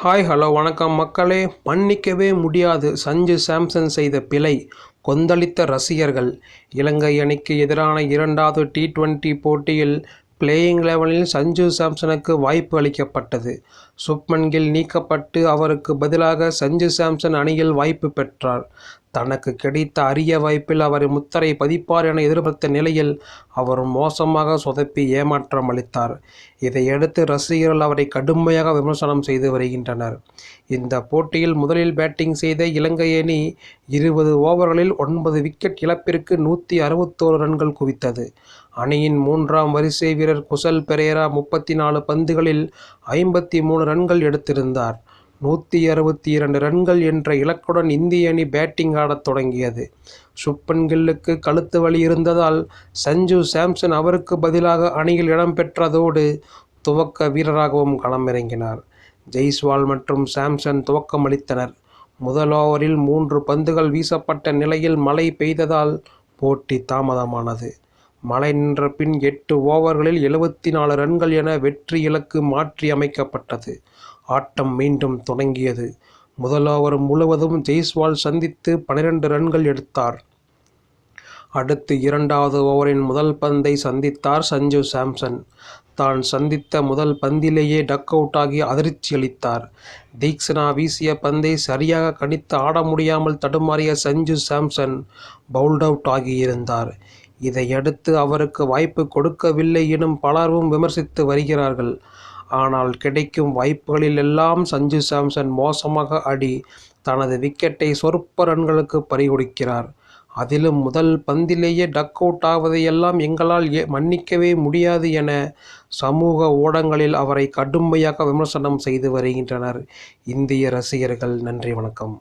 Hi hello வணக்கம் மக்களே. மன்னிக்கவே முடியாது சஞ்சு சாம்சன் செய்த பிழை. கொந்தளித்த ரசிகர்கள். இலங்கை அணிக்கு எதிரான இரண்டாவது T20 போட்டியில் பிளேயிங் 11ல் சஞ்சு சாம்சனுக்கு வாய்ப்பு அளிக்கப்பட்டது. சுப்மன் கில் நீக்கப்பட்டு அவருக்கு பதிலாக சஞ்சு சாம்சன் அணியில் வாய்ப்பு பெற்றார். தனக்கு கிடைத்த அரிய வாய்ப்பில் அவர் முத்திரை பதிப்பார் என எதிர்பார்த்த நிலையில் அவர் மோசமாக சொதப்பி ஏமாற்றம் அளித்தார். இதையடுத்து ரசிகர்கள் அவரை கடுமையாக விமர்சனம் செய்து வருகின்றனர். இந்த போட்டியில் முதலில் பேட்டிங் செய்த இலங்கை அணி 20 ஓவர்களில் 9 விக்கெட் இழப்பிற்கு 161 ரன்கள் குவித்தது. அணியின் 3ஆம் வரிசை வீரர் குசல் பெரேரா 34 பந்துகளில் 53 ரன்கள் எடுத்திருந்தார். 162 ரன்கள் என்ற இலக்குடன் இந்திய அணி பேட்டிங் ஆடத் தொடங்கியது. சுப்மன் கில்லுக்கு கழுத்து வலி இருந்ததால் சஞ்சு சாம்சன் அவருக்கு பதிலாக அணியில் இடம்பெற்றதோடு துவக்க வீரராகவும் களமிறங்கினார். ஜெய்ஸ்வால் மற்றும் சாம்சன் துவக்கமளித்தனர். முதல் ஓவரில் 3 பந்துகள் வீசப்பட்ட நிலையில் மழை பெய்ததால் போட்டி தாமதமானது. மழை நின்ற பின் 8 ஓவர்களில் 74 ரன்கள் என வெற்றி இலக்கு மாற்றி அமைக்கப்பட்டது. ஆட்டம் மீண்டும் தொடங்கியது. முதல் ஓவர் முழுவதும் ஜெய்ஸ்வால் சந்தித்து 12 ரன்கள் எடுத்தார். அடுத்து 2வது ஓவரின் முதல் பந்தை சந்தித்தார் சஞ்சு சாம்சன். தான் சந்தித்த முதல் பந்திலேயே டக் அவுட் ஆகி அதிர்ச்சி அளித்தார். தீக்ஷனா வீசிய பந்தை சரியாக கணித்து ஆட முடியாமல் தடுமாறிய சஞ்சு சாம்சன் பவுல்ட் அவுட் ஆகியிருந்தார். இதையடுத்து அவருக்கு வாய்ப்பு கொடுக்கவில்லை எனும் பலரும் விமர்சித்து வருகிறார்கள். ஆனால் கிடைக்கும் வாய்ப்புகளில் எல்லாம் சஞ்சு சாம்சன் மோசமாக ஆடி தனது விக்கெட்டை சொற்ப ரன்களுக்கு பறிகொடுக்கிறார். அதிலும் முதல் பந்திலேயே டக் அவுட் ஆவதையெல்லாம் எங்களால் மன்னிக்கவே முடியாது என சமூக ஊடகங்களில் அவரை கடுமையாக விமர்சனம் செய்து வருகின்றனர் இந்திய ரசிகர்கள். நன்றி, வணக்கம்.